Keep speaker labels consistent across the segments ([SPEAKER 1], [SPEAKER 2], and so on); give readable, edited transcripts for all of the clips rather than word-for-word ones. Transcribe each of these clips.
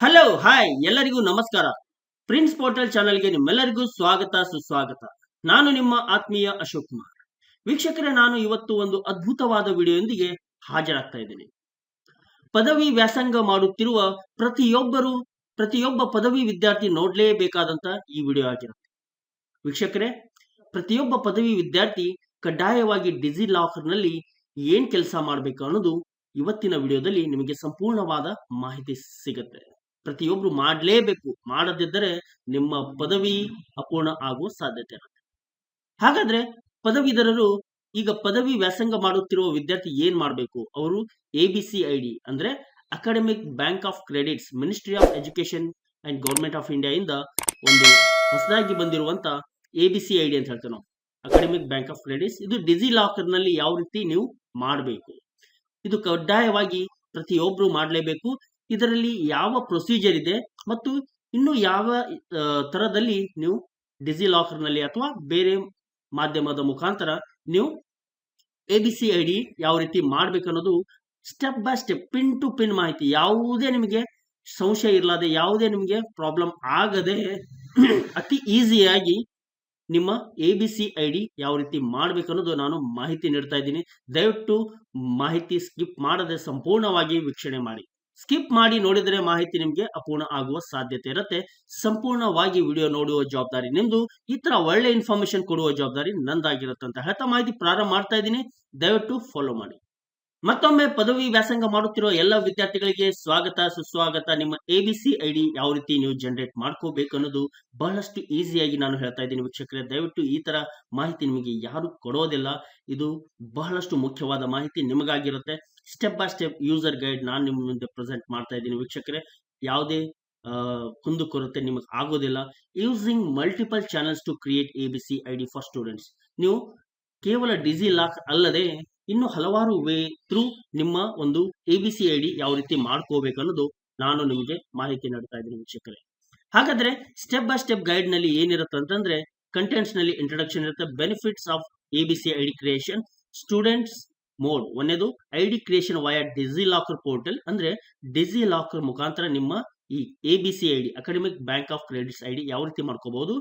[SPEAKER 1] Hello hi ಎಲ್ಲರಿಗೂ ನಮಸ್ಕಾರ. Prince portal ಚಾನೆಲ್ಗೆ ನಿಮ್ಮೆಲ್ಲರಿಗೂ ಸ್ವಾಗತ ಸುಸ್ವಾಗತ. ನಾನು ನಿಮ್ಮ ಆತ್ಮೀಯ ಅಶೋಕ್ ಕುಮಾರ್. ವೀಕ್ಷಕರೇ, ನಾನು ಇವತ್ತು ಒಂದು ಅದ್ಭುತವಾದ ವಿಡಿಯೋದೊಂದಿಗೆ ಹಾಜರಾಗ್ತಾ ಇದ್ದೀನಿ. ಪದವಿ ವ್ಯಾಸಂಗ ಮಾಡುತ್ತಿರುವ ಪ್ರತಿಯೊಬ್ಬ ಪದವಿ ವಿದ್ಯಾರ್ಥಿ ನೋಡಲೇಬೇಕಾದಂತ ಈ ವಿಡಿಯೋ ಆಗಿರುತ್ತೆ. ವೀಕ್ಷಕರೇ, ಪ್ರತಿಯೊಬ್ಬ ಪದವಿ ವಿದ್ಯಾರ್ಥಿ ಕಡ್ಡಾಯವಾಗಿ ಡಿಜಿ ಲಾಕರ್ನಲ್ಲಿ ಏನ್ ಕೆಲಸ ಮಾಡಬೇಕು ಅನ್ನೋದು ಇವತ್ತಿನ ವಿಡಿಯೋದಲ್ಲಿ ನಿಮಗೆ ಸಂಪೂರ್ಣವಾದ ಮಾಹಿತಿ ಸಿಗುತ್ತೆ. ಪ್ರತಿಯೊಬ್ರು ಮಾಡಲೇಬೇಕು. ಮಾಡದಿದ್ದರೆ ನಿಮ್ಮ ಪದವಿ ಅಪೂರ್ಣ ಆಗುವ ಸಾಧ್ಯತೆ ಇರುತ್ತೆ. ಹಾಗಾದ್ರೆ ಪದವೀಧರರು ಈಗ ಪದವಿ ವ್ಯಾಸಂಗ ಮಾಡುತ್ತಿರುವ ವಿದ್ಯಾರ್ಥಿ ಏನ್ ಮಾಡಬೇಕು? ಅವರು ABCID ಅಂದ್ರೆ academic bank of credits, ministry of education and government of India ಇಂದ ಒಂದು ಹೊಸದಾಗಿ ಬಂದಿರುವಂತ ABCID ಅಂತ ಹೇಳ್ತೇವೆ ನಾವು, ಅಕಾಡೆಮಿಕ್ ಬ್ಯಾಂಕ್ ಆಫ್ ಕ್ರೆಡಿಟ್ಸ್. ಇದು ಡಿಜಿ ಲಾಕರ್ ನಲ್ಲಿ ಯಾವ ರೀತಿ ನೀವು ಮಾಡಬೇಕು, ಇದು ಕಡ್ಡಾಯವಾಗಿ ಪ್ರತಿಯೊಬ್ರು ಮಾಡಲೇಬೇಕು. ಇದರಲ್ಲಿ ಯಾವ ಪ್ರೊಸೀಜರ್ ಇದೆ ಮತ್ತು ಇನ್ನು ಯಾವ ತರದಲ್ಲಿ ನೀವು ಡಿಜಿ ಲಾಕರ್ ನಲ್ಲಿ ಅಥವಾ ಬೇರೆ ಮಾಧ್ಯಮದ ಮುಖಾಂತರ ನೀವು ABCID ಯಾವ ರೀತಿ ಮಾಡ್ಬೇಕು ಅನ್ನೋದು step by step, pin to pin ಮಾಹಿತಿ, ಯಾವುದೇ ನಿಮಗೆ ಸಂಶಯ ಇರಲಾದೆ, ಯಾವುದೇ ನಿಮಗೆ ಪ್ರಾಬ್ಲಮ್ ಆಗದೆ ಅತಿ ಈಸಿಯಾಗಿ ನಿಮ್ಮ ABCID ಯಾವ ರೀತಿ ಮಾಡ್ಬೇಕು ಅನ್ನೋದು ನಾನು ಮಾಹಿತಿ ನೀಡ್ತಾ ಇದ್ದೀನಿ. ದಯವಿಟ್ಟು ಮಾಹಿತಿ ಸ್ಕಿಪ್ ಮಾಡದೆ ಸಂಪೂರ್ಣವಾಗಿ ವೀಕ್ಷಣೆ ಮಾಡಿ. ಸ್ಕಿಪ್ ಮಾಡಿ ನೋಡಿದರೆ ಮಾಹಿತಿ ನಿಮಗೆ ಅಪೂರ್ಣ ಆಗುವ ಸಾಧ್ಯತೆ ಇರುತ್ತೆ. ಸಂಪೂರ್ಣವಾಗಿ ವಿಡಿಯೋ ನೋಡುವ ಜವಾಬ್ದಾರಿ ನಿಮ್ದು. ಈ ತರ ಒಳ್ಳೆ ಇನ್ಫಾರ್ಮೇಶನ್ ಕೊಡುವ ಜವಾಬ್ದಾರಿ ನಂದಾಗಿರುತ್ತೆ ಅಂತ ಹೇಳ್ತಾ ಮಾಹಿತಿ ಪ್ರಾರಂಭ ಮಾಡ್ತಾ ಇದ್ದೀನಿ. ದಯವಿಟ್ಟು ಫಾಲೋ ಮಾಡಿ. ಮತ್ತೊಮ್ಮೆ ಪದವಿ ವ್ಯಾಸಂಗ ಮಾಡುತ್ತಿರುವ ಎಲ್ಲ ವಿದ್ಯಾರ್ಥಿಗಳಿಗೆ ಸ್ವಾಗತ ಸುಸ್ವಾಗತ. ನಿಮ್ಮ ABCID ಯಾವ ರೀತಿ ನೀವು ಜನರೇಟ್ ಮಾಡ್ಕೋಬೇಕು ಅನ್ನೋದು ಬಹಳಷ್ಟು ಈಸಿಯಾಗಿ ನಾನು ಹೇಳ್ತಾ ಇದ್ದೀನಿ ವೀಕ್ಷಕರೇ. ದಯವಿಟ್ಟು ಈ ತರ ಮಾಹಿತಿ ನಿಮಗೆ ಯಾರು ಕೊಡೋದಿಲ್ಲ. ಇದು ಬಹಳಷ್ಟು ಮುಖ್ಯವಾದ ಮಾಹಿತಿ ನಿಮಗಾಗಿರುತ್ತೆ. Step by step user guide ನಾನು ನಿಮ್ಮ ಮುಂದೆ ಪ್ರೆಸೆಂಟ್ ಮಾಡ್ತಾ ಇದ್ದೀನಿ ವೀಕ್ಷಕರೇ. ಯಾವುದೇ ಕುಂದುಕೊರತೆ ನಿಮಗೆ ಆಗೋದಿಲ್ಲ. Using multiple channels to create ABCID for students. ನೀವು ಕೇವಲ ಡಿಜಿ ಲಾಕ್ ಅಲ್ಲದೆ ಇನ್ನು ಹಲವಾರು ವೇ ಥ್ರೂ ನಿಮ್ಮ ಒಂದು ABCID ಯಾವ ರೀತಿ ಮಾಡ್ಕೋಬೇಕು ಅನ್ನೋದು ನಾನು ನಿಮಗೆ ಮಾಹಿತಿ ನೀಡ್ತಾ ಇದ್ದೀನಿ ವೀಕ್ಷಕರೇ. ಹಾಗಾದ್ರೆ ಸ್ಟೆಪ್ ಬೈ ಸ್ಟೆಪ್ ಗೈಡ್ ನಲ್ಲಿ ಏನಿರುತ್ತೆ ಅಂತಂದ್ರೆ, ಕಂಟೆಂಟ್ಸ್ ನಲ್ಲಿ ಇಂಟ್ರೊಡಕ್ಷನ್ ಇರುತ್ತೆ. Benefits of ABCID creation, students mode. ಒಂದೇದು ID creation via DigiLocker portal, ಅಂದ್ರೆ ಡಿಜಿ ಲಾಕರ್ ಮುಖಾಂತರ ನಿಮ್ಮ ಈ ABCID academic bank of credits ID ಯಾವ ರೀತಿ ಮಾಡ್ಕೋಬಹುದು.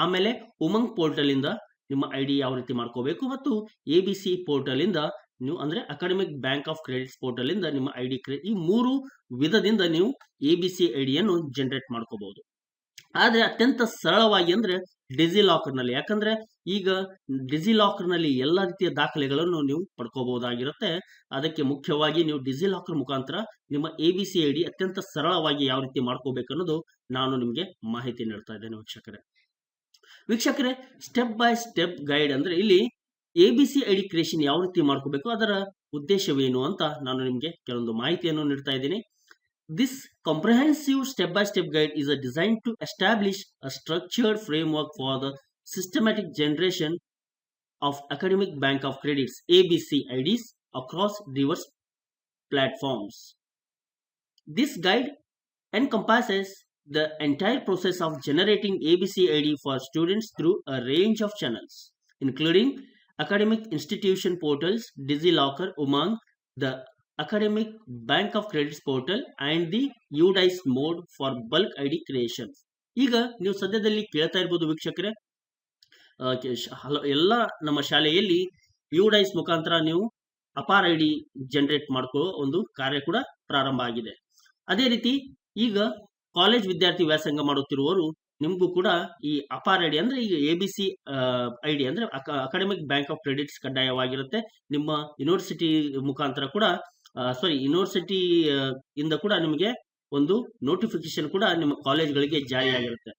[SPEAKER 1] ಆಮೇಲೆ ಉಮಂಗ್ ಪೋರ್ಟಲ್ ಇಂದ ನಿಮ್ಮ ID ಯಾವ ರೀತಿ ಮಾಡ್ಕೋಬೇಕು, ಮತ್ತು ABC ಪೋರ್ಟಲ್ ಇಂದ ನೀವು ಅಂದ್ರೆ academic bank of credits portal ಇಂದ ನಿಮ್ಮ ID ಈ ಮೂರು ವಿಧದಿಂದ ನೀವು ABCID ಯನ್ನು ಜನರೇಟ್ ಮಾಡ್ಕೋಬಹುದು. ಆದ್ರೆ ಅತ್ಯಂತ ಸರಳವಾಗಿ ಅಂದ್ರೆ ಡಿಜಿ ಲಾಕರ್ ನಲ್ಲಿ, ಯಾಕಂದ್ರೆ ಈಗ ಡಿಜಿ ಲಾಕರ್ ನಲ್ಲಿ ಎಲ್ಲಾ ರೀತಿಯ ದಾಖಲೆಗಳನ್ನು ನೀವು ಪಡ್ಕೋಬಹುದಾಗಿರುತ್ತೆ. ಅದಕ್ಕೆ ಮುಖ್ಯವಾಗಿ ನೀವು ಡಿಜಿ ಲಾಕರ್ ಮುಖಾಂತರ ನಿಮ್ಮ ABCID ಅತ್ಯಂತ ಸರಳವಾಗಿ ಯಾವ ರೀತಿ ಮಾಡ್ಕೋಬೇಕು ಅನ್ನೋದು ನಾನು ನಿಮಗೆ ಮಾಹಿತಿ ನೀಡ್ತಾ ಇದ್ದೇನೆ ವೀಕ್ಷಕರೇ. ಸ್ಟೆಪ್ ಬೈ ಸ್ಟೆಪ್ ಗೈಡ್ ಅಂದ್ರೆ ಇಲ್ಲಿ ABCID ಕ್ರಿಯೇಷನ್ ಯಾವ ರೀತಿ ಮಾಡ್ಕೋಬೇಕು, ಅದರ ಉದ್ದೇಶವೇನು ಅಂತ ನಾನು ನಿಮಗೆ ಕೆಲವೊಂದು ಮಾಹಿತಿಯನ್ನು ನೀಡ್ತಾ ಇದ್ದೀನಿ. This comprehensive step-by-step guide is designed to establish a structured framework for the systematic generation of academic bank of credits ABCIDs across diverse platforms. This guide encompasses the entire process of generating ABCID for students through a range of channels, including academic institution portals, DigiLocker, Umang, the Academic Bank of Credits portal and the UDICE mode for bulk ID creation. ಈಗ ನೀವು ಸದ್ಯದಲ್ಲಿ ಕೇಳ್ತಾ ಇರಬಹುದು ವೀಕ್ಷಕರೇ, ಎಲ್ಲ ನಮ್ಮ ಶಾಲೆಯಲ್ಲಿ UDICE ಮುಖಾಂತರ ನೀವು ಅಪಾರ್ ID ಜನರೇಟ್ ಮಾಡ್ಕೊಳ್ಳೋ ಒಂದು ಕಾರ್ಯ ಕೂಡ ಪ್ರಾರಂಭ ಆಗಿದೆ. ಅದೇ ರೀತಿ ಈಗ ಕಾಲೇಜ್ ವಿದ್ಯಾರ್ಥಿ ವ್ಯಾಸಂಗ ಮಾಡುತ್ತಿರುವವರು ನಿಮಗೂ ಕೂಡ ಈ ಅಪಾರ್ ID ಅಂದ್ರೆ ಈಗ ABCID ಅಂದ್ರೆ ಅಕಾಡೆಮಿಕ್ ಬ್ಯಾಂಕ್ ಆಫ್ ಕ್ರೆಡಿಟ್ಸ್ ಕಡ್ಡಾಯವಾಗಿರುತ್ತೆ. ನಿಮ್ಮ ಯೂನಿವರ್ಸಿಟಿ ಮುಖಾಂತರ ಕೂಡ ಯೂನಿವರ್ಸಿಟಿ ಇಂದ ಕೂಡ ನಿಮಗೆ ಒಂದು ನೋಟಿಫಿಕೇಶನ್ ಕೂಡ ನಿಮ್ಮ ಕಾಲೇಜ್ಗಳಿಗೆ ಜಾರಿಯಾಗಿರುತ್ತೆ.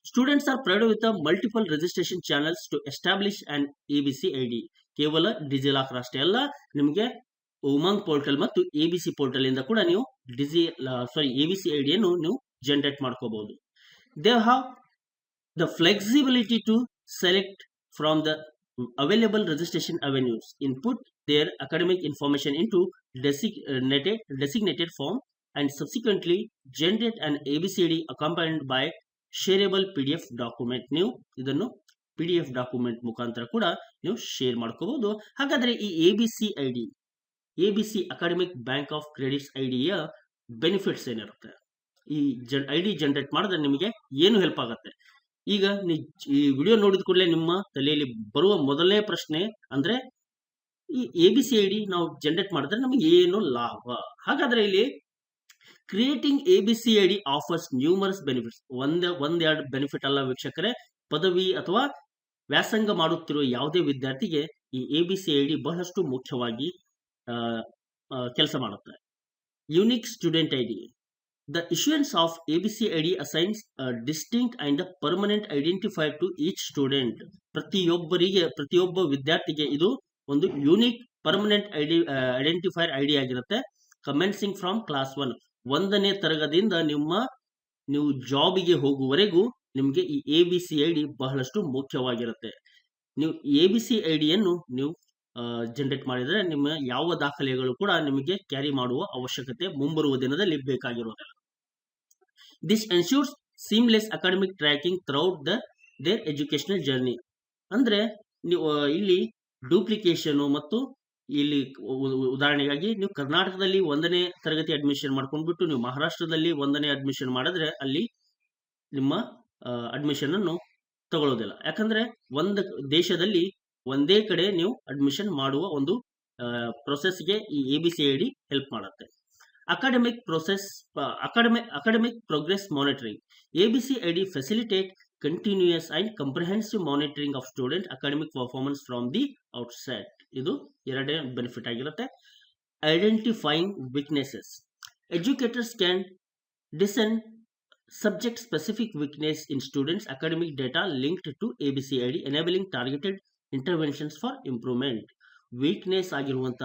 [SPEAKER 1] Students are provided with multiple registration channels to establish and ABCID. ಕೇವಲ ಡಿಜಿ ಲಾಕರ್ ಅಷ್ಟೇ ಅಲ್ಲ, ನಿಮಗೆ ಉಮಂಗ್ ಪೋರ್ಟಲ್ ಮತ್ತು ABC ಪೋರ್ಟಲ್ ಇಂದ ಕೂಡ ನೀವು ABCID ಅನ್ನು ನೀವು ಜನರೇಟ್ ಮಾಡ್ಕೋಬಹುದು. They have the flexibility to select from the available registration avenues, input their academic information into designated form, and subsequently generate an ABCID accompanied by shareable PDF document. ನೀವು ಇದನ್ನು PDF document ಮುಖಾಂತರ ಕೂಡ ನೀವು share ಮಾಡ್ಕೋಬಹುದು. ಹಾಗಾದ್ರೆ ಈ ABC academic bank of credits idea benefits ಏನಿರುತ್ತೆ? ಈ ಐಡಿ ಜನರೇಟ್ ಮಾಡಿದ್ರೆ ನಿಮಗೆ ಏನು ಹೆಲ್ಪ್ ಆಗುತ್ತೆ. ಈಗ ಈ ವಿಡಿಯೋ ನೋಡಿದ ಕೂಡಲೇ ನಿಮ್ಮ ತಲೆಯಲ್ಲಿ ಬರುವ ಮೊದಲನೇ ಪ್ರಶ್ನೆ ಅಂದ್ರೆ ಈ ABCID ನಾವು ಜನರೇಟ್ ಮಾಡಿದ್ರೆ ನಮಗೆ ಏನು ಲಾಭ? ಹಾಗಾದ್ರೆ ಇಲ್ಲಿ creating ABCID offers numerous benefits. ಒಂದೆರಡು ಬೆನಿಫಿಟ್ ಅಲ್ಲ ವೀಕ್ಷಕರೇ. ಪದವಿ ಅಥವಾ ವ್ಯಾಸಂಗ ಮಾಡುತ್ತಿರುವ ಯಾವುದೇ ವಿದ್ಯಾರ್ಥಿಗೆ ಈ ABCID ಬಹಳಷ್ಟು ಮುಖ್ಯವಾಗಿ ಕೆಲಸ ಮಾಡುತ್ತೆ. Unique student ID. The issuance of ABCID assigns a distinct and a permanent identifier to each student. ಪ್ರತಿಯೊಬ್ಬ ವಿದ್ಯಾರ್ಥಿಗೆ ಇದು ಒಂದು ಯೂನಿಕ್ ಪರ್ಮನೆಂಟ್ ಐಡೆಂಟಿಫೈರ್ ಐಡಿ ಆಗಿರುತ್ತೆ. ಕಮೆನ್ಸಿಂಗ್ ಫ್ರಮ್ ಕ್ಲಾಸ್ 1, 1ನೇ ತರಗತಿಯಿಂದ ನೀವು ಜಾಬಿಗೆ ಹೋಗುವವರೆಗೂ ನಿಮಗೆ ಈ ABCID ಬಹಳಷ್ಟು ಮುಖ್ಯವಾಗಿರುತ್ತೆ. ನೀವು ABCIDಯನ್ನು ನೀವು ಜನರೇಟ್ ಮಾಡಿದರೆ ನಿಮ್ಮ ಯಾವ ದಾಖಲೆಗಳು ಕೂಡ ನಿಮಗೆ ಕ್ಯಾರಿ ಮಾಡುವ ಅವಶ್ಯಕತೆ ಮುಂಬರುವ ದಿನದಲ್ಲಿ ಬೇಕಾಗಿರೋದಿಲ್ಲ. This ensures seamless academic tracking throughout their educational journey. ಅಂದ್ರೆ ನೀವು ಇಲ್ಲಿ ಡೂಪ್ಲಿಕೇಶನ್ ಮತ್ತು ಇಲ್ಲಿ ಉದಾಹರಣೆಗಾಗಿ ನೀವು ಕರ್ನಾಟಕದಲ್ಲಿ 1ನೇ ತರಗತಿ ಅಡ್ಮಿಷನ್ ಮಾಡ್ಕೊಂಡ್ಬಿಟ್ಟು ನೀವು ಮಹಾರಾಷ್ಟ್ರದಲ್ಲಿ 1ನೇ ಅಡ್ಮಿಷನ್ ಮಾಡಿದ್ರೆ ಅಲ್ಲಿ ನಿಮ್ಮ ಅಡ್ಮಿಷನ್ ಅನ್ನು ತಗೊಳ್ಳೋದಿಲ್ಲ. ಯಾಕಂದ್ರೆ ಒಂದು ದೇಶದಲ್ಲಿ ಒಂದೇ ಕಡೆ ನೀವು ಅಡ್ಮಿಷನ್ ಮಾಡುವ ಒಂದು ಪ್ರೊಸೆಸ್ಗೆ ಈ ABCID ಹೆಲ್ಪ್ ಮಾಡುತ್ತೆ. Academic progress monitoring. ABCID facilitate continuous and comprehensive monitoring of student academic performance from the outset. ಇದು ಎರಡನೇ ಬೆನಿಫಿಟ್ ಆಗಿರುತ್ತೆ. Identifying weaknesses. Educators can discern subject specific weakness in students academic data linked to ABCID, enabling targeted interventions for improvement. Weakness ಆಗಿರುವಂತ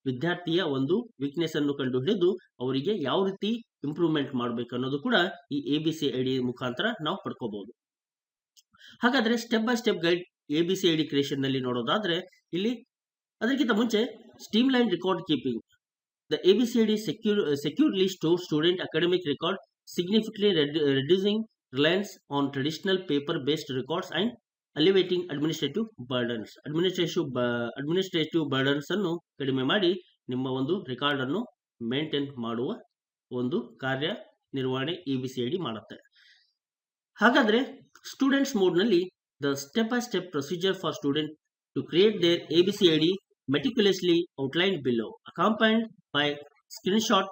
[SPEAKER 1] ವಿದ್ಯಾರ್ಥಿಯ ಒಂದು weakness ಅನ್ನು ಕಂಡು ಹಿಡಿದು ಅವರಿಗೆ ಯಾವ ರೀತಿ ಇಂಪ್ರೂವ್ಮೆಂಟ್ ಮಾಡಬೇಕು ಅನ್ನೋದು ಕೂಡ ಈ ABCID ಮುಖಾಂತರ ನಾವು ಪಡ್ಕೋಬಹುದು. ಹಾಗಾದ್ರೆ step by step guide ABCID creation ನಲ್ಲಿ ನೋಡೋದಾದ್ರೆ ಇಲ್ಲಿ ಅದಕ್ಕಿಂತ ಮುಂಚೆ stream line record keeping. The ABCID securely store student academic record, significantly reducing reliance on traditional paper based records and alleviating administrative burdens. Administrative burdens ಅನ್ನು ಕಡಿಮೆ ಮಾಡಿ ನಿಮ್ಮ ಒಂದು ರೆಕಾರ್ಡ್ ಅನ್ನು ಮೇಂಟೈನ್ ಮಾಡುವ ಒಂದು ಕಾರ್ಯ ನಿರ್ವಹಣೆ ABCID ಮಾಡುತ್ತೆ. ಹಾಗಾದ್ರೆ ಸ್ಟೂಡೆಂಟ್ಸ್ ಮೋಡ್ ನಲ್ಲಿ the step by step procedure for student to create their ABCID meticulously outlined below, accompanied by screenshot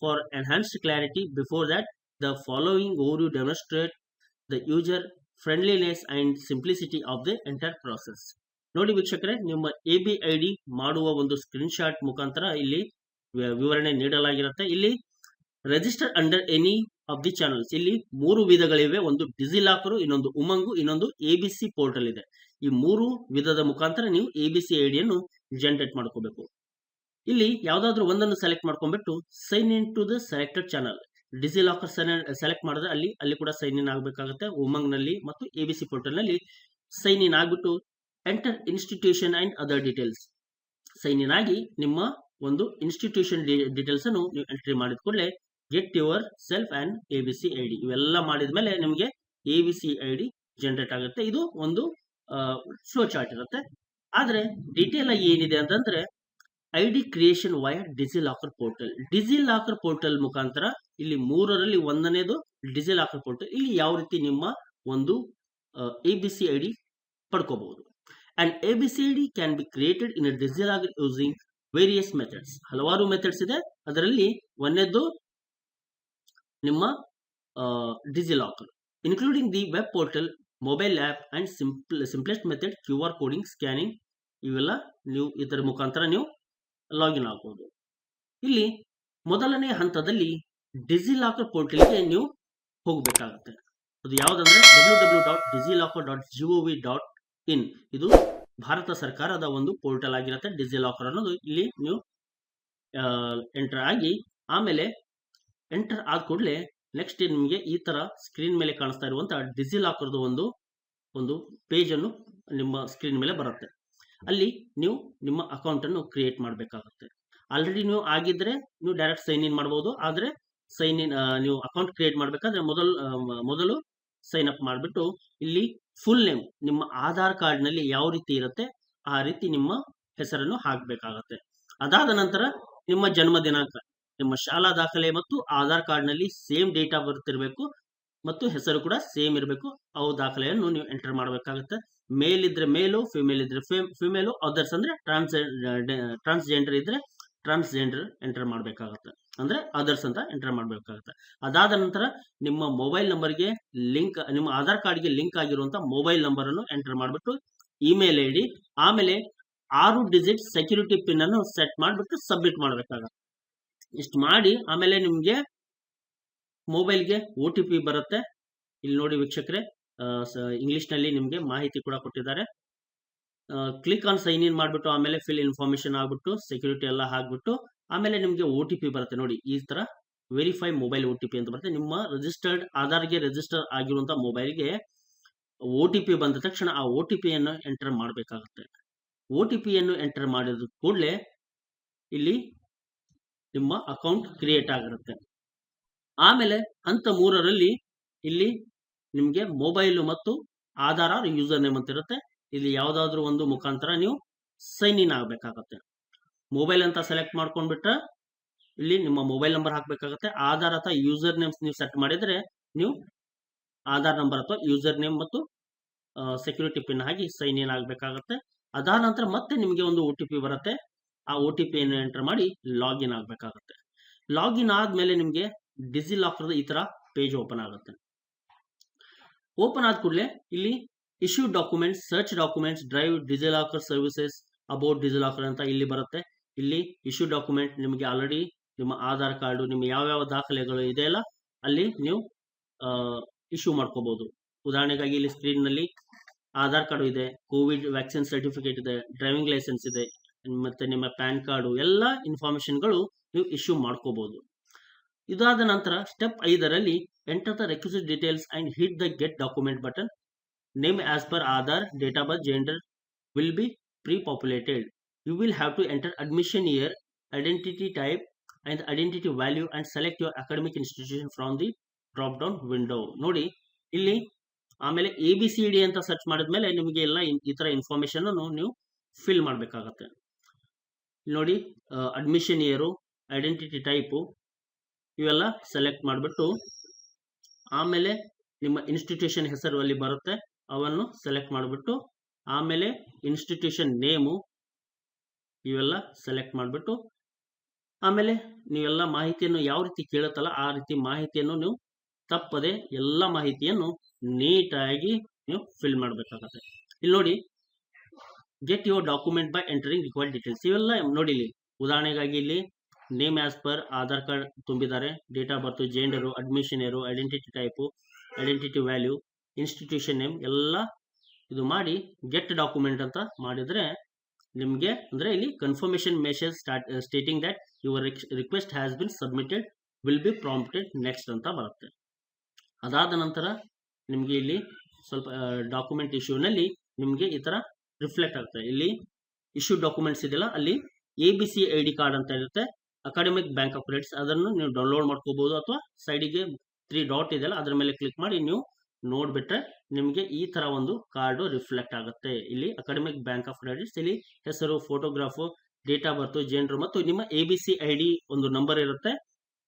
[SPEAKER 1] for enhanced clarity. Before that, the following overview demonstrate the user friendliness and simplicity of the entire process. ನೋಡಿ ವೀಕ್ಷಕರೇ, ನಿಮ್ಮ ABCID ಮಾಡುವ ಒಂದು screen shot ಮುಖಾಂತರ ಇಲ್ಲಿ ವಿವರಣೆ ನೀಡಲಾಗಿರುತ್ತೆ. ಇಲ್ಲಿ register under any of the channels. ಇಲ್ಲಿ 3 ವಿಧಗಳಿವೆ. ಒಂದು ಡಿಜಿಲಾಕರ್, ಇನ್ನೊಂದು ಉಮಂಗು, ಇನ್ನೊಂದು ABC ಪೋರ್ಟಲ್ ಇದೆ. ಈ 3 ವಿಧದ ಮುಖಾಂತರ ನೀವು ABCID ಅನ್ನು ಜನರೇಟ್ ಮಾಡ್ಕೋಬೇಕು. ಇಲ್ಲಿ ಯಾವ್ದಾದ್ರು ಒಂದನ್ನು ಸೆಲೆಕ್ಟ್ ಮಾಡ್ಕೊಂಡ್ಬಿಟ್ಟು sign in to the selected channel. DigiLocker select ಮಾಡಿದ್ರೆ ಅಲ್ಲಿ ಕೂಡ ಸೈನ್ ಇನ್ ಆಗಬೇಕಾಗುತ್ತೆ. ಉಮಂಗ್ ನಲ್ಲಿ ಮತ್ತು ABC ಪೋರ್ಟಲ್ ನಲ್ಲಿ ಸೈನ್ ಇನ್ ಆಗ್ಬಿಟ್ಟು enter institution and other details. Sign in ಆಗಿ ನಿಮ್ಮ ಒಂದು ಇನ್ಸ್ಟಿಟ್ಯೂಷನ್ ಡೀಟೇಲ್ಸ್ ಅನ್ನು ನೀವು ಎಂಟ್ರಿ ಮಾಡಿದ ಕೂಡಲೇ get your self and ABCID ಇವೆಲ್ಲ ಮಾಡಿದ ಮೇಲೆ ನಿಮಗೆ ABCID ಜನರೇಟ್ ಆಗುತ್ತೆ. ಇದು ಒಂದು ಫ್ಲೋ ಚಾರ್ಟ್ ಇರುತ್ತೆ. ಆದ್ರೆ ಡೀಟೇಲ್ ಆಗಿ ಏನಿದೆ ಅಂತಂದ್ರೆ ಐಡಿ ಕ್ರಿಯೇಷನ್ ವಯ ಡಿಜಿಲಾಕರ್ ಪೋರ್ಟಲ್. ಡಿಜಿಲಾಕರ್ ಪೋರ್ಟಲ್ ಮುಖಾಂತರ ಇಲ್ಲಿ 3ರಲ್ಲಿ 1ನೇದು ಡಿಜಿಲಾಕರ್ ಪೋರ್ಟಲ್. ಇಲ್ಲಿ ಯಾವ ರೀತಿ ನಿಮ್ಮ ಒಂದು ABCID ಪಡ್ಕೋಬಹುದು. And ABCID can be created in DigiLocker using various methods. ಹಲವಾರು ಮೆಥಡ್ಸ್ ಇದೆ. ಅದರಲ್ಲಿ 1ನೇದು ನಿಮ್ಮ DigiLocker, including the web portal, mobile app and simplest method QR coding, scanning. ಇವೆಲ್ಲ ನೀವು ಇದರ ಮುಖಾಂತರ ನೀವು ಲಾಗಿನ್ ಆಗಬಹುದು. ಇಲ್ಲಿ ಮೊದಲನೇ ಹಂತದಲ್ಲಿ ಡಿಜಿಲಾಕರ್ ಪೋರ್ಟಲ್ಗೆ ನೀವು ಹೋಗಬೇಕಾಗುತ್ತೆ. ಅದು ಯಾವುದಂದ್ರೆ www.digilocker.gov.in. ಇದು ಭಾರತ ಸರ್ಕಾರದ ಒಂದು ಪೋರ್ಟಲ್ ಆಗಿರುತ್ತೆ. ಡಿಜಿಲಾಕರ್ ಅನ್ನೋದು ಇಲ್ಲಿ ನೀವು ಎಂಟರ್ ಆಗಿ ಆಮೇಲೆ ಎಂಟರ್ ಆದ ಕೂಡಲೇ ನೆಕ್ಸ್ಟ್ ನಿಮಗೆ ಈ ತರ ಸ್ಕ್ರೀನ್ ಮೇಲೆ ಕಾಣಿಸ್ತಾ ಇರುವಂತಹ ಡಿಜಿಲಾಕರ್ದು ಒಂದು ಪೇಜ್ ಅನ್ನು ನಿಮ್ಮ ಸ್ಕ್ರೀನ್ ಮೇಲೆ ಬರುತ್ತೆ. ಅಲ್ಲಿ ನೀವು ನಿಮ್ಮ ಅಕೌಂಟ್ ಅನ್ನು ಕ್ರಿಯೇಟ್ ಮಾಡಬೇಕಾಗುತ್ತೆ. ಆಲ್ರೆಡಿ ನೀವು ಆಗಿದ್ರೆ ನೀವು ಡೈರೆಕ್ಟ್ ಸೈನ್ ಇನ್ ಮಾಡಬಹುದು. ಆದ್ರೆ ಸೈನ್ ಇನ್ ನೀವು ಅಕೌಂಟ್ ಕ್ರಿಯೇಟ್ ಮಾಡಬೇಕಾದ್ರೆ ಮೊದಲು ಸೈನ್ ಅಪ್ ಮಾಡಿಬಿಟ್ಟು ಇಲ್ಲಿ ಫುಲ್ ನೇಮ್ ನಿಮ್ಮ ಆಧಾರ್ ಕಾರ್ಡ್ ನಲ್ಲಿ ಯಾವ ರೀತಿ ಇರುತ್ತೆ ಆ ರೀತಿ ನಿಮ್ಮ ಹೆಸರನ್ನು ಹಾಕಬೇಕಾಗುತ್ತೆ. ಅದಾದ ನಂತರ ನಿಮ್ಮ ಜನ್ಮ ದಿನಾಂಕ ನಿಮ್ಮ ಶಾಲಾ ದಾಖಲೆ ಮತ್ತು ಆಧಾರ್ ಕಾರ್ಡ್ ನಲ್ಲಿ ಸೇಮ್ ಡೇಟ್ ಆಫ್ ಬರ್ತ್ ಇರಬೇಕು ಮತ್ತು ಹೆಸರು ಕೂಡ ಸೇಮ್ ಇರಬೇಕು. ಅವು ದಾಖಲೆಯನ್ನು ನೀವು ಎಂಟರ್ ಮಾಡಬೇಕಾಗುತ್ತೆ. ಮೇಲ್ ಇದ್ರೆ ಮೇಲು, ಫಿಮೇಲ್ ಇದ್ರೆ ಫಿಮೇಲು, ಅದರ್ಸ್ ಅಂದ್ರೆ ಟ್ರಾನ್ಸ್ಜೆಂಡರ್ ಇದ್ರೆ ಟ್ರಾನ್ಸ್ಜೆಂಡರ್ ಎಂಟರ್ ಮಾಡಬೇಕಾಗುತ್ತೆ, ಅಂದ್ರೆ ಅದರ್ಸ್ ಅಂತ ಎಂಟರ್ ಮಾಡಬೇಕಾಗುತ್ತೆ. ಅದಾದ ನಂತರ ನಿಮ್ಮ ಮೊಬೈಲ್ ನಂಬರ್ಗೆ ಲಿಂಕ್, ನಿಮ್ಮ ಆಧಾರ್ ಕಾರ್ಡ್ಗೆ ಲಿಂಕ್ ಆಗಿರುವಂತಹ ಮೊಬೈಲ್ ನಂಬರ್ ಅನ್ನು ಎಂಟರ್ ಮಾಡಿಬಿಟ್ಟು ಇಮೇಲ್ ಐಡಿ, ಆಮೇಲೆ 6 ಡಿಜಿಟ್ ಸೆಕ್ಯೂರಿಟಿ ಪಿನ್ ಅನ್ನು ಸೆಟ್ ಮಾಡಿಬಿಟ್ಟು ಸಬ್ಮಿಟ್ ಮಾಡಬೇಕಾಗುತ್ತೆ. ಇಷ್ಟು ಮಾಡಿ ಆಮೇಲೆ ನಿಮ್ಗೆ ಮೊಬೈಲ್ಗೆ OTP ಬರುತ್ತೆ. ಇಲ್ಲಿ ನೋಡಿ ವೀಕ್ಷಕರೇ, ಇಂಗ್ಲಿಷ್ ನಲ್ಲಿ ನಿಮ್ಗೆ ಮಾಹಿತಿ ಕೂಡ ಕೊಟ್ಟಿದ್ದಾರೆ. ಕ್ಲಿಕ್ ಆನ್ ಸೈನ್ ಇನ್ ಮಾಡ್ಬಿಟ್ಟು ಆಮೇಲೆ ಫಿಲ್ ಇನ್ಫಾರ್ಮೇಶನ್ ಆಗ್ಬಿಟ್ಟು ಸೆಕ್ಯೂರಿಟಿ ಎಲ್ಲ ಹಾಕ್ಬಿಟ್ಟು ಆಮೇಲೆ ನಿಮ್ಗೆ OTP ಬರುತ್ತೆ. ನೋಡಿ ಈ ತರ ವೆರಿಫೈ ಮೊಬೈಲ್ OTP ಅಂತ ಬರುತ್ತೆ. ನಿಮ್ಮ ರಿಜಿಸ್ಟರ್ಡ್ ಆಧಾರ್ಗೆ ರಿಜಿಸ್ಟರ್ ಆಗಿರುವಂತಹ ಮೊಬೈಲ್ಗೆ OTP ಬಂದ ತಕ್ಷಣ ಆ OTP ಯನ್ನು ಎಂಟರ್ ಮಾಡಬೇಕಾಗುತ್ತೆ. OTP ಯನ್ನು ಎಂಟರ್ ಮಾಡಿದ ಕೂಡಲೇ ಇಲ್ಲಿ ನಿಮ್ಮ ಅಕೌಂಟ್ ಕ್ರಿಯೇಟ್ ಆಗಿರುತ್ತೆ. ಆಮೇಲೆ ಹಂತ 3ರಲ್ಲಿ ಇಲ್ಲಿ ನಿಮ್ಗೆ ಮೊಬೈಲ್ ಮತ್ತು ಆಧಾರ್ ಯೂಸರ್ ನೇಮ್ ಅಂತ ಇರುತ್ತೆ. ಇಲ್ಲಿ ಯಾವ್ದಾದ್ರು ಒಂದು ಮುಖಾಂತರ ನೀವು ಸೈನ್ ಇನ್ ಆಗ್ಬೇಕಾಗತ್ತೆ. ಮೊಬೈಲ್ ಅಂತ ಸೆಲೆಕ್ಟ್ ಮಾಡ್ಕೊಂಡ್ಬಿಟ್ರೆ ಇಲ್ಲಿ ನಿಮ್ಮ ಮೊಬೈಲ್ ನಂಬರ್ ಹಾಕ್ಬೇಕಾಗತ್ತೆ. ಆಧಾರ್ ಅಥವಾ ಯೂಸರ್ ನೇಮ್ಸ್ ನೀವು ಸೆಟ್ ಮಾಡಿದ್ರೆ ನೀವು ಆಧಾರ್ ನಂಬರ್ ಅಥವಾ ಯೂಸರ್ ನೇಮ್ ಮತ್ತು ಸೆಕ್ಯೂರಿಟಿ ಪಿನ್ ಹಾಕಿ ಸೈನ್ ಇನ್ ಆಗ್ಬೇಕಾಗತ್ತೆ. ಅದಾದ ನಂತರ ಮತ್ತೆ ನಿಮಗೆ ಒಂದು OTP ಬರುತ್ತೆ. ಆ OTP ಅನ್ನು ಎಂಟರ್ ಮಾಡಿ ಲಾಗಿನ್ ಆಗ್ಬೇಕಾಗತ್ತೆ. ಲಾಗಿನ್ ಆದ್ಮೇಲೆ ನಿಮ್ಗೆ ಡಿಜಿ ಲಾಕರ್ ಈ ತರ ಪೇಜ್ ಓಪನ್ ಆಗುತ್ತೆ. ಓಪನ್ ಆದ ಕೂಡಲೇ ಇಲ್ಲಿ issue documents, search documents, drive, DigiLocker services, about DigiLocker ಅಂತ ಇಲ್ಲಿ ಬರುತ್ತೆ. ಇಲ್ಲಿ ಇಶ್ಯೂ ಡಾಕ್ಯುಮೆಂಟ್ ನಿಮಗೆ ಆಲ್ರೆಡಿ ನಿಮ್ಮ ಆಧಾರ್ ಕಾರ್ಡು, ನಿಮ್ಮ ಯಾವ್ಯಾವ ದಾಖಲೆಗಳು ಇದೆಯಲ್ಲ ಅಲ್ಲಿ ನೀವು ಇಶ್ಯೂ ಮಾಡ್ಕೋಬಹುದು. ಉದಾಹರಣೆಗಾಗಿ ಇಲ್ಲಿ ಸ್ಕ್ರೀನ್ ನಲ್ಲಿ ಆಧಾರ್ ಕಾರ್ಡು ಇದೆ, ಕೋವಿಡ್ ವ್ಯಾಕ್ಸಿನ್ ಸರ್ಟಿಫಿಕೇಟ್ ಇದೆ, ಡ್ರೈವಿಂಗ್ ಲೈಸೆನ್ಸ್ ಇದೆ, ಮತ್ತೆ ನಿಮ್ಮ ಪ್ಯಾನ್ ಕಾರ್ಡು ಎಲ್ಲ ಇನ್ಫಾರ್ಮೇಶನ್ಗಳು ನೀವು ಇಶ್ಯೂ ಮಾಡ್ಕೋಬಹುದು. ಇದಾದ ನಂತರ ಸ್ಟೆಪ್ 5ರಲ್ಲಿ enter the requisite details and hit the get document button. Name as per Aadhaar, date of birth, gender will be pre-populated. You will have to enter admission year, identity type and identity value and select your academic institution from the drop down window. ನೋಡಿ ಇಲ್ಲಿ ಆಮೇಲೆ ABCD ಅಂತ search ಮಾಡಿದ್ಮೇಲೆ ನಿಮಗೆ ಎಲ್ಲ ಈ ತರ information ಅನ್ನು ನೀವು ಫಿಲ್ ಮಾಡಬೇಕಾಗುತ್ತೆ. ನೋಡಿ ಅಡ್ಮಿಷನ್ ಇಯರು, ಐಡೆಂಟಿಟಿ ಟೈಪು ಇವೆಲ್ಲ ಸೆಲೆಕ್ಟ್ ಮಾಡಿಬಿಟ್ಟು ಆಮೇಲೆ ನಿಮ್ಮ ಇನ್ಸ್ಟಿಟ್ಯೂಷನ್ ಹೆಸರು ಅಲ್ಲಿ ಬರುತ್ತೆ, ಅವನ್ನು ಸೆಲೆಕ್ಟ್ ಮಾಡಿಬಿಟ್ಟು ಆಮೇಲೆ ಇನ್ಸ್ಟಿಟ್ಯೂಷನ್ ನೇಮು ಇವೆಲ್ಲ ಸೆಲೆಕ್ಟ್ ಮಾಡಿಬಿಟ್ಟು ಆಮೇಲೆ ನೀವೆಲ್ಲ ಮಾಹಿತಿಯನ್ನು ಯಾವ ರೀತಿ ಕೇಳುತ್ತಲ್ಲ ಆ ರೀತಿ ಮಾಹಿತಿಯನ್ನು ನೀವು ತಪ್ಪದೆ ಎಲ್ಲ ಮಾಹಿತಿಯನ್ನು ನೀಟಾಗಿ ನೀವು ಫಿಲ್ ಮಾಡಬೇಕಾಗತ್ತೆ. ಇಲ್ಲಿ ನೋಡಿ get your document by entering required details ಇವೆಲ್ಲ ನೋಡಿ. ಇಲ್ಲಿ ಉದಾಹರಣೆಗಾಗಿ ಇಲ್ಲಿ name as per Aadhaar card ತುಂಬಿದ್ದಾರೆ, date of birth, gender, admission year, identity type, identity value, institution name ಎಲ್ಲ ಇದು ಮಾಡಿ ಗೆಟ್ ಡಾಕ್ಯುಮೆಂಟ್ ಅಂತ ಮಾಡಿದ್ರೆ ನಿಮಗೆ ಅಂದ್ರೆ ಇಲ್ಲಿ confirmation message stating that your request has been submitted will be prompted next ಅಂತ ಬರುತ್ತೆ. ಅದಾದ ನಂತರ ನಿಮಗೆ ಇಲ್ಲಿ ಸ್ವಲ್ಪ ಡಾಕ್ಯುಮೆಂಟ್ ಇಶ್ಯೂನಲ್ಲಿ ನಿಮಗೆ ಈ ತರ ರಿಫ್ಲೆಕ್ಟ್ ಆಗುತ್ತೆ. ಇಲ್ಲಿ ಇಶ್ಯೂ ಡಾಕ್ಯುಮೆಂಟ್ಸ್ ಇದೆಯಲ್ಲ ಅಲ್ಲಿ ABC ID ಕಾರ್ಡ್ ಅಂತ ಇರುತ್ತೆ, ಅಕಾಡೆಮಿಕ್ ಬ್ಯಾಂಕ್ ಆಫ್ ಕ್ರೆಡಿಟ್ಸ್ ಅದನ್ನು ನೀವು ಡೌನ್ಲೋಡ್ ಮಾಡ್ಕೋಬಹುದು ಅಥವಾ ಸೈಡಿಗೆ 3 ಡಾಟ್ ಇದೆಯಲ್ಲ ಅದರ ಮೇಲೆ ಕ್ಲಿಕ್ ಮಾಡಿ ನೀವು ನೋಡ್ಬಿಟ್ರೆ ನಿಮಗೆ ಈ ತರ ಒಂದು ಕಾರ್ಡು ರಿಫ್ಲೆಕ್ಟ್ ಆಗುತ್ತೆ. ಇಲ್ಲಿ ಅಕಾಡೆಮಿಕ್ ಬ್ಯಾಂಕ್ ಆಫ್ ಕ್ರೆಡಿಟ್ಸ್, ಇಲ್ಲಿ ಹೆಸರು, photograph, date of birth, gender ಮತ್ತು ನಿಮ್ಮ ABC ID ಒಂದು ನಂಬರ್ ಇರುತ್ತೆ,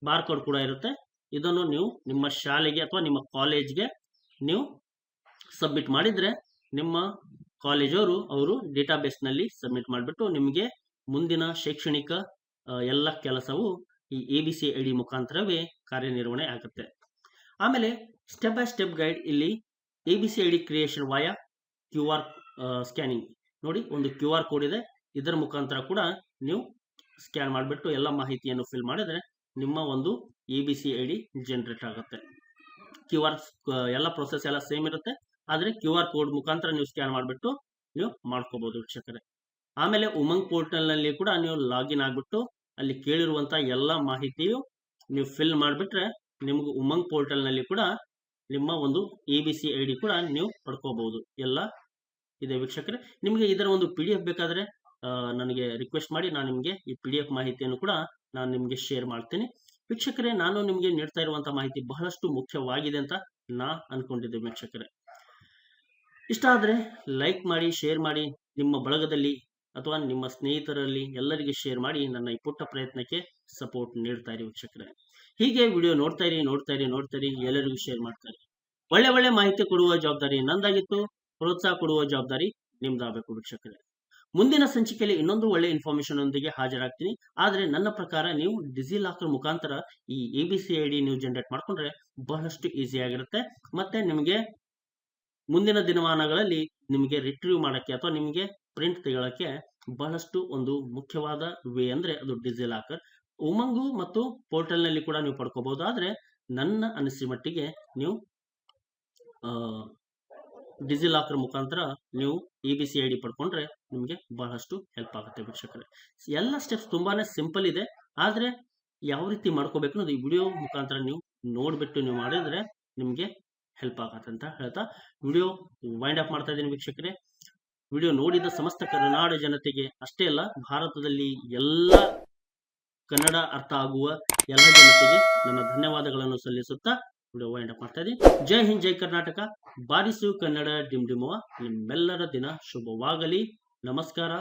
[SPEAKER 1] ಬಾರ್ ಕೋಡ್ ಕೂಡ ಇರುತ್ತೆ. ಇದನ್ನು ನೀವು ನಿಮ್ಮ ಶಾಲೆಗೆ ಅಥವಾ ನಿಮ್ಮ ಕಾಲೇಜ್ಗೆ ನೀವು ಸಬ್ಮಿಟ್ ಮಾಡಿದ್ರೆ ನಿಮ್ಮ ಕಾಲೇಜವರು ಅವರು ಡೇಟಾಬೇಸ್ ನಲ್ಲಿ ಸಬ್ಮಿಟ್ ಮಾಡಿಬಿಟ್ಟು ನಿಮಗೆ ಮುಂದಿನ ಶೈಕ್ಷಣಿಕ ಎಲ್ಲ ಕೆಲಸವು ಈ ABC ID ಮುಖಾಂತರವೇ ಕಾರ್ಯನಿರ್ವಹಣೆ ಆಗುತ್ತೆ. ಆಮೇಲೆ ಸ್ಟೆಪ್ ಬೈ ಸ್ಟೆಪ್ ಗೈಡ್ ಇಲ್ಲಿ ABC ID creation ವಾಯಾ QR scanning. ನೋಡಿ ಒಂದು QR ಕೋಡ್ ಇದೆ, ಇದರ ಮುಖಾಂತರ ಕೂಡ ನೀವು ಸ್ಕ್ಯಾನ್ ಮಾಡಿಬಿಟ್ಟು ಎಲ್ಲ ಮಾಹಿತಿಯನ್ನು ಫಿಲ್ ಮಾಡಿದ್ರೆ ನಿಮ್ಮ ಒಂದು ABC ID ಜನರೇಟ್ ಆಗುತ್ತೆ. QR ಎಲ್ಲ ಪ್ರೊಸೆಸ್ ಎಲ್ಲ ಸೇಮ್ ಇರುತ್ತೆ, ಆದರೆ QR ಕೋಡ್ ಮುಖಾಂತರ ನೀವು ಸ್ಕ್ಯಾನ್ ಮಾಡಿಬಿಟ್ಟು ನೀವು ಮಾಡ್ಕೋಬಹುದು ವೀಕ್ಷಕರೇ. ಆಮೇಲೆ ಉಮಂಗ್ ಪೋರ್ಟಲ್ ನಲ್ಲಿ ಕೂಡ ನೀವು ಲಾಗಿನ್ ಆಗ್ಬಿಟ್ಟು ಅಲ್ಲಿ ಕೇಳಿರುವಂತ ಎಲ್ಲ ಮಾಹಿತಿಯು ನೀವು ಫಿಲ್ ಮಾಡಿಬಿಟ್ರೆ ನಿಮ್ಗೆ ಉಮಂಗ್ ಪೋರ್ಟಲ್ ನಲ್ಲಿ ಕೂಡ ನಿಮ್ಮ ಒಂದು ABC ID ಕೂಡ ನೀವು ಪಡ್ಕೋಬಹುದು. ಎಲ್ಲ ಇದೆ ವೀಕ್ಷಕರೇ. ನಿಮಗೆ ಇದರ ಒಂದು PDF ಬೇಕಾದ್ರೆ ನನಗೆ ರಿಕ್ವೆಸ್ಟ್ ಮಾಡಿ, ನಾನು ನಿಮಗೆ ಈ PDF ಮಾಹಿತಿಯನ್ನು ಕೂಡ ನಾನು ನಿಮಗೆ ಶೇರ್ ಮಾಡ್ತೀನಿ. ವೀಕ್ಷಕರೇ, ನಾನು ನಿಮಗೆ ನೀಡ್ತಾ ಇರುವಂತಹ ಮಾಹಿತಿ ಬಹಳಷ್ಟು ಮುಖ್ಯವಾಗಿದೆ ಅಂತ ನಾ ಅನ್ಕೊಂಡಿದ್ದೆ ವೀಕ್ಷಕರೇ. ಇಷ್ಟ ಆದ್ರೆ ಲೈಕ್ ಮಾಡಿ, ಶೇರ್ ಮಾಡಿ, ನಿಮ್ಮ ಬಳಗದಲ್ಲಿ ಅಥವಾ ನಿಮ್ಮ ಸ್ನೇಹಿತರಲ್ಲಿ ಎಲ್ಲರಿಗೆ ಶೇರ್ ಮಾಡಿ ನನ್ನ ಈ ಪುಟ್ಟ ಪ್ರಯತ್ನಕ್ಕೆ ಸಪೋರ್ಟ್ ನೀಡ್ತಾ ಇರಿ ವೀಕ್ಷಕರೇ. ಹೀಗೆ ವಿಡಿಯೋ ನೋಡ್ತಾ ಇರಿ, ಎಲ್ಲರಿಗೂ ಶೇರ್ ಮಾಡ್ತಾ ಇರಿ. ಒಳ್ಳೆ ಮಾಹಿತಿ ಕೊಡುವ ಜವಾಬ್ದಾರಿ ನಂದಾಗಿತ್ತು, ಪ್ರೋತ್ಸಾಹ ಕೊಡುವ ಜವಾಬ್ದಾರಿ ನಿಮ್ದಾಗಬೇಕು ವೀಕ್ಷಕರೇ. ಮುಂದಿನ ಸಂಚಿಕೆಯಲ್ಲಿ ಇನ್ನೊಂದು ಒಳ್ಳೆ ಇನ್ಫಾರ್ಮೇಶನ್ ಒಂದಿಗೆ ಹಾಜರಾಗ್ತೀನಿ. ಆದ್ರೆ ನನ್ನ ಪ್ರಕಾರ ನೀವು ಡಿಜಿಲಾಕರ್ ಮುಖಾಂತರ ಈ ABCID ನೀವು ಜನರೇಟ್ ಮಾಡ್ಕೊಂಡ್ರೆ ಬಹಳಷ್ಟು ಈಸಿ ಆಗಿರುತ್ತೆ. ಮತ್ತೆ ನಿಮಗೆ ಮುಂದಿನ ದಿನಮಾನಗಳಲ್ಲಿ ನಿಮಗೆ ರಿಟ್ರೀವ್ ಮಾಡಕ್ಕೆ ಅಥವಾ ನಿಮಗೆ ಪ್ರಿಂಟ್ ತೆಗೊಳ್ಳಕ್ಕೆ ಬಹಳಷ್ಟು ಒಂದು ಮುಖ್ಯವಾದ ವೇ ಅಂದ್ರೆ ಅದು ಡಿಜಿಲಾಕರ್. ಉಮಂಗು ಮತ್ತು ಪೋರ್ಟಲ್ ನಲ್ಲಿ ಕೂಡ ನೀವು ಪಡ್ಕೋಬಹುದು. ಆದ್ರೆ ನನ್ನ ಅನಿಸಿದ ಮಟ್ಟಿಗೆ ನೀವು ಡಿಜಿಲಾಕರ್ ಮುಖಾಂತರ ನೀವು ABCID ಪಡ್ಕೊಂಡ್ರೆ ನಿಮಗೆ ಬಹಳಷ್ಟು ಹೆಲ್ಪ್ ಆಗುತ್ತೆ ವೀಕ್ಷಕರೇ. ಎಲ್ಲ ಸ್ಟೆಪ್ಸ್ ತುಂಬಾನೇ ಸಿಂಪಲ್ ಇದೆ. ಆದ್ರೆ ಯಾವ ರೀತಿ ಮಾಡ್ಕೋಬೇಕು ಅನ್ನೋದು ಈ ವಿಡಿಯೋ ಮುಖಾಂತರ ನೀವು ನೋಡ್ಬಿಟ್ಟು ನೀವು ಮಾಡಿದ್ರೆ ನಿಮಗೆ ಹೆಲ್ಪ್ ಆಗತ್ತೆ ಅಂತ ಹೇಳ್ತಾ ವಿಡಿಯೋ ವೈಂಡ್ ಅಪ್ ಮಾಡ್ತಾ ಇದ್ದೀನಿ ವೀಕ್ಷಕರೇ. ವಿಡಿಯೋ ನೋಡಿದ ಸಮಸ್ತ ಕರ್ನಾಟಕ ಜನತೆಗೆ ಅಷ್ಟೇ ಅಲ್ಲ, ಭಾರತದಲ್ಲಿ ಎಲ್ಲ ಕನ್ನಡ ಅರ್ಥ ಆಗುವ ಎಲ್ಲ ಜನತೆಗೆ ನನ್ನ ಧನ್ಯವಾದಗಳನ್ನು ಸಲ್ಲಿಸುತ್ತಾ ವಿಡಿಯೋ ವೈಂಡ್ ಅಪ್ ಮಾಡ್ತಾ ಇದ್ದೀನಿ. ಜೈ ಹಿಂದ್, ಜೈ ಕರ್ನಾಟಕ. ಬಾರಿಸು ಕನ್ನಡ ಡಿಮ್ ಡಿಮುವ. ನಿಮ್ಮೆಲ್ಲರ ದಿನ ಶುಭವಾಗಲಿ. ನಮಸ್ಕಾರ.